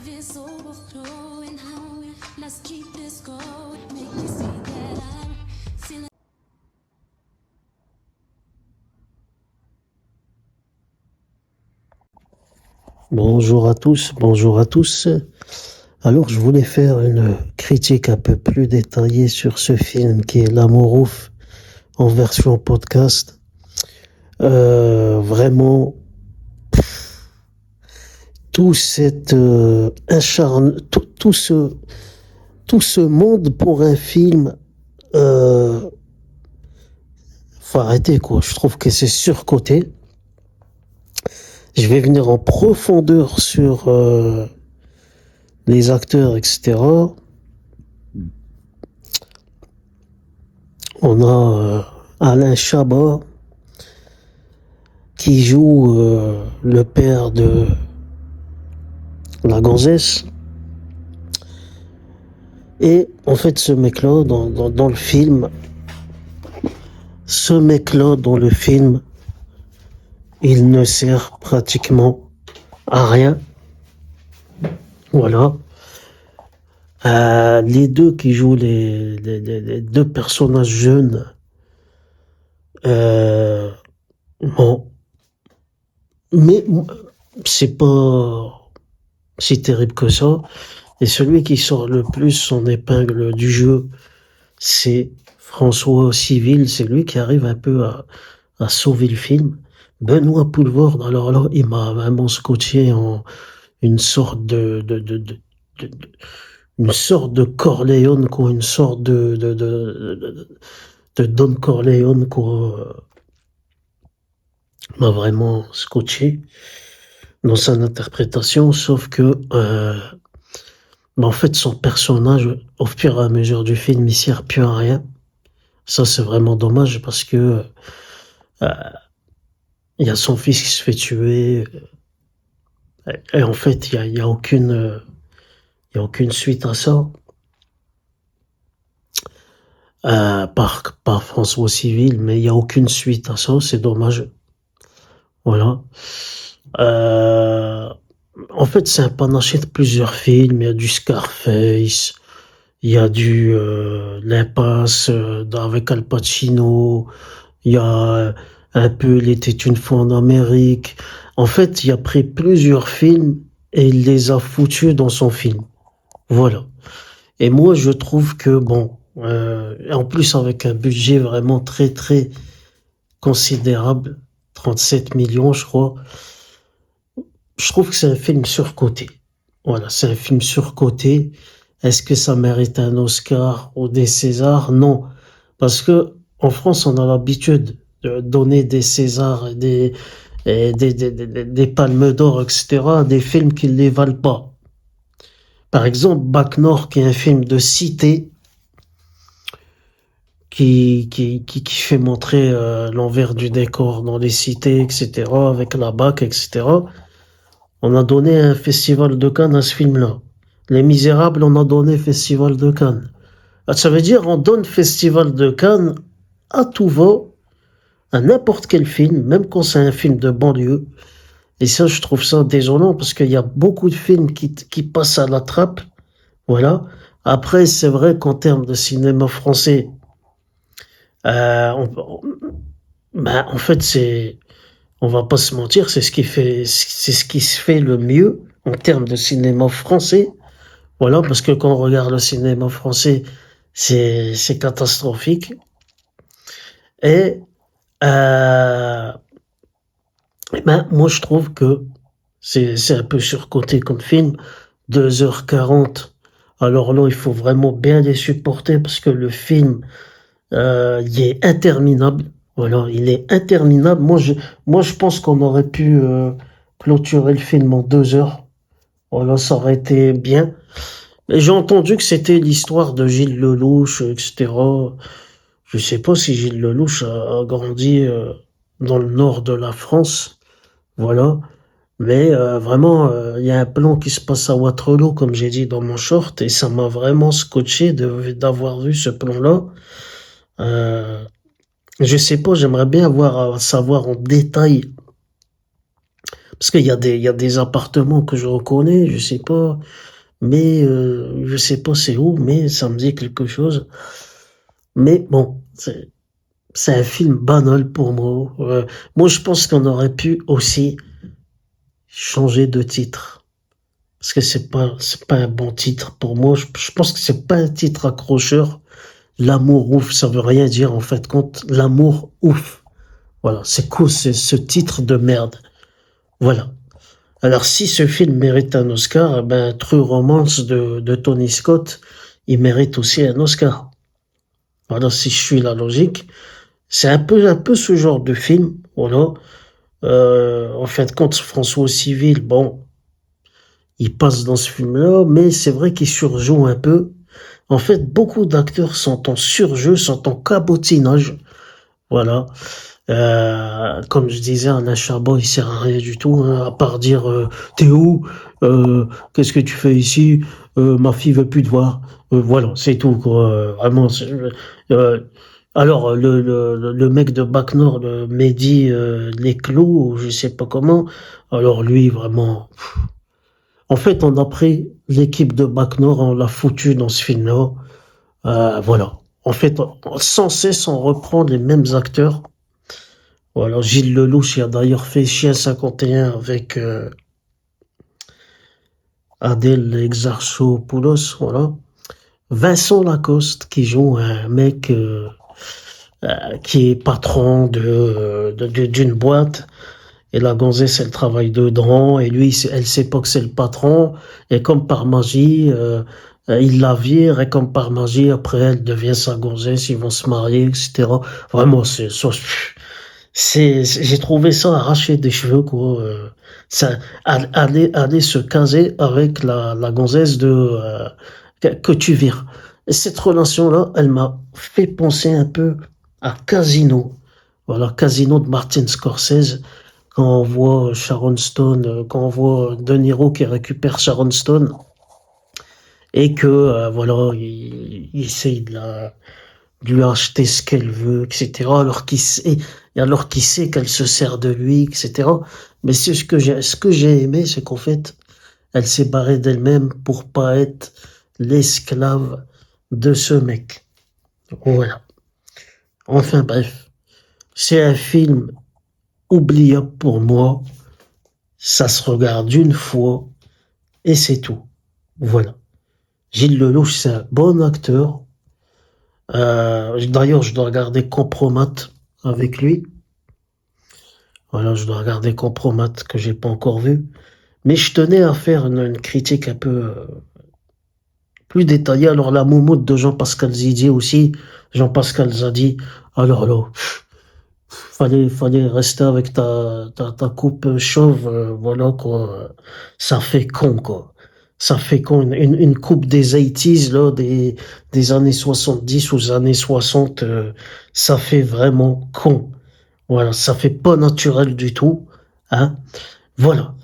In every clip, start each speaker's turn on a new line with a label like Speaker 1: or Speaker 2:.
Speaker 1: is overflowing. Let's keep this going. Make you see that I'm feeling.
Speaker 2: Bonjour à tous, bonjour à tous. Alors, je voulais faire une critique un peu plus détaillée sur ce film qui est L'amour ouf en version podcast. Vraiment, tout cette tout ce monde pour un film, faut arrêter quoi. Je trouve que c'est surcoté. Je vais venir en profondeur sur les acteurs, etc. On a Alain Chabat qui joue le père de la gonzesse. Et en fait, ce mec-là, dans le film, il ne sert pratiquement à rien. Voilà. Les deux qui jouent les deux personnages jeunes, bon, mais c'est pas si terrible que ça. Et celui qui sort le plus son épingle du jeu, c'est François Civil. C'est lui qui arrive un peu à sauver le film. Benoît Poelvoorde, alors là, il m'a vraiment scotché en une sorte une sorte de Corleone, quoi, une sorte de Don Corleone, quoi, m'a vraiment scotché dans son interprétation, sauf que, en fait, son personnage, au fur et à mesure du film, il sert plus à rien. Ça, c'est vraiment dommage parce que, il y a son fils qui se fait tuer, et en fait, il y a aucune suite à ça. Par François Civil, mais il y a aucune suite à ça, c'est dommage. Voilà. En fait, c'est un panaché de plusieurs films. Il y a du Scarface, il y a du L'Impasse avec Al Pacino, il y a un peu Il était une fois en Amérique. En fait, il a pris plusieurs films et il les a foutus dans son film. Voilà. Et moi, je trouve que bon, en plus avec un budget vraiment très très considérable, 37 millions, je crois. Je trouve que c'est un film surcoté. Voilà, c'est un film surcoté. Est-ce que ça mérite un Oscar ou des Césars? Non. Parce que en France, on a l'habitude de donner des Césars et des Palmes d'Or, etc., à des films qui ne les valent pas. Par exemple, Bac Nord, qui est un film de cité, qui fait montrer l'envers du décor dans les cités, etc., avec la BAC, etc. On a donné un festival de Cannes à ce film-là. Les Misérables, on a donné festival de Cannes. Ça veut dire on donne festival de Cannes à tout va, à n'importe quel film, même quand c'est un film de banlieue. Et ça, je trouve ça désolant parce qu'il y a beaucoup de films qui passent à la trappe. Voilà. Après, c'est vrai qu'en termes de cinéma français, en fait, on va pas se mentir, c'est ce qui se fait le mieux en termes de cinéma français. Voilà, parce que quand on regarde le cinéma français, c'est catastrophique. Et, euh, moi, je trouve que c'est un peu surcoté comme film. 2h40. Alors là, il faut vraiment bien les supporter parce que le film, il est interminable. Voilà, il est interminable. Moi, je pense qu'on aurait pu clôturer le film en 2 heures. Voilà, ça aurait été bien. Et j'ai entendu que c'était l'histoire de Gilles Lelouch, etc. Je sais pas si Gilles Lelouch a grandi dans le nord de la France. Voilà. Mais vraiment, il y a un plan qui se passe à Waterloo, comme j'ai dit dans mon short, et ça m'a vraiment scotché d'avoir vu ce plan-là. Euh, je sais pas, j'aimerais bien savoir en détail, Parce qu'il y a des appartements que je reconnais, je sais pas, mais je sais pas c'est où, mais ça me dit quelque chose. Mais bon, c'est un film banal pour moi. Moi, je pense qu'on aurait pu aussi changer de titre. Parce que c'est pas un bon titre pour moi. Je pense que c'est pas un titre accrocheur. L'amour ouf, ça veut rien dire en fait. Compte l'amour ouf. Voilà, c'est quoi ce titre de merde. Voilà. Alors si ce film mérite un Oscar, eh ben True Romance de Tony Scott, il mérite aussi un Oscar. Voilà, si je suis la logique, c'est un peu ce genre de film. Voilà. En fait, quand François Civil, bon, il passe dans ce film-là, mais c'est vrai qu'il surjoue un peu. En fait, beaucoup d'acteurs sont en surjeu, sont en cabotinage. Voilà. Comme je disais, Alain Chabat, il sert à rien du tout, hein, à part dire t'es où, qu'est-ce que tu fais ici, ma fille veut plus te voir. Voilà, c'est tout quoi. Vraiment. Euh, alors le mec de Bac Nord, le Mehdi Léclou, ou je sais pas comment. Alors lui vraiment. En fait, on a pris l'équipe de Bac Nord, on l'a foutu dans ce film-là. Voilà. En fait, sans cesse, on reprend les mêmes acteurs. Voilà, Gilles Lelouch, il a d'ailleurs fait Chien 51 avec Adèle Exarchopoulos, voilà. Vincent Lacoste, qui joue un mec qui est patron d'une boîte, et la gonzesse, elle travaille dedans, et lui, elle sait pas que c'est le patron, et comme par magie, il la vire, et comme par magie, après, elle devient sa gonzesse, ils vont se marier, etc. Vraiment, j'ai trouvé ça arraché des cheveux, quoi. Ça, aller se caser avec la gonzesse que tu vires. Et cette relation-là, elle m'a fait penser un peu à Casino. Voilà, Casino de Martin Scorsese. Quand on voit Sharon Stone, quand on voit De Niro qui récupère Sharon Stone et que, voilà, il essaye de lui acheter ce qu'elle veut, etc. Alors qu'il sait qu'elle se sert de lui, etc. Mais c'est ce que j'ai aimé, c'est qu'en fait, elle s'est barrée d'elle-même pour pas être l'esclave de ce mec. Voilà. Enfin bref, c'est un film oubliable pour moi. Ça se regarde une fois et c'est tout. Voilà. Gilles Lelouch, c'est un bon acteur. D'ailleurs, je dois regarder Compromat avec lui. Voilà, je dois regarder Compromat que j'ai pas encore vu. Mais je tenais à faire une critique un peu plus détaillée. Alors la moumoute de Jean-Pascal Zidi aussi, Jean-Pascal Zadi. Alors là, fallait rester avec ta coupe chauve, voilà quoi. Ça fait con quoi. Ça fait con. Une coupe des 80s là, des années 70 aux années 60, ça fait vraiment con. Voilà, ça fait pas naturel du tout, hein. Voilà.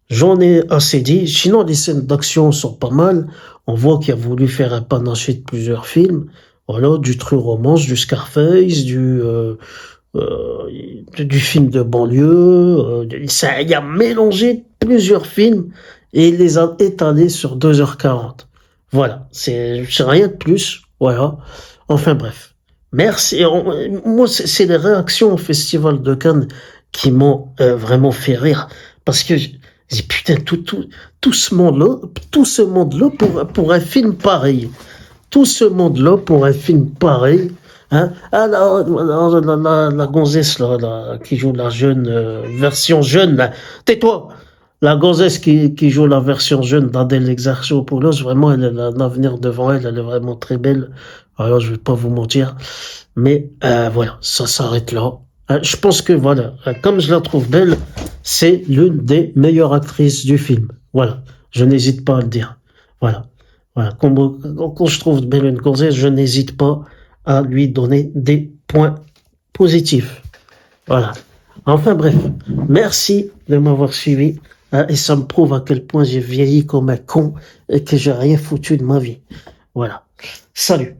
Speaker 2: J'en ai assez dit. Sinon, les scènes d'action sont pas mal. On voit qu'il a voulu faire un panaché de plusieurs films. Voilà, du True Romance, du Scarface, euh, du film de banlieue. Il a mélangé plusieurs films et il les a étalés sur 2h40. Voilà, c'est rien de plus. Voilà. Enfin bref. Merci. Moi, c'est les réactions au Festival de Cannes qui m'ont vraiment fait rire. Parce que j'ai dit, putain, tout ce monde-là pour un film pareil. Tout ce monde-là pour un film pareil. Hein? Ah, la gonzesse là, qui joue la jeune version jeune. Là. Tais-toi! La gonzesse qui joue la version jeune d'Adèle Exarchopoulos, vraiment, elle a un avenir devant elle. Elle est vraiment très belle. Alors, je vais pas vous mentir. Mais voilà, ça s'arrête là. Je pense que voilà, comme je la trouve belle, c'est l'une des meilleures actrices du film. Voilà, je n'hésite pas à le dire. Voilà, voilà. Quand je trouve belle une gonzesse, je n'hésite pas à lui donner des points positifs. Voilà. Enfin bref, merci de m'avoir suivi. Et ça me prouve à quel point j'ai vieilli comme un con et que j'ai rien foutu de ma vie. Voilà. Salut.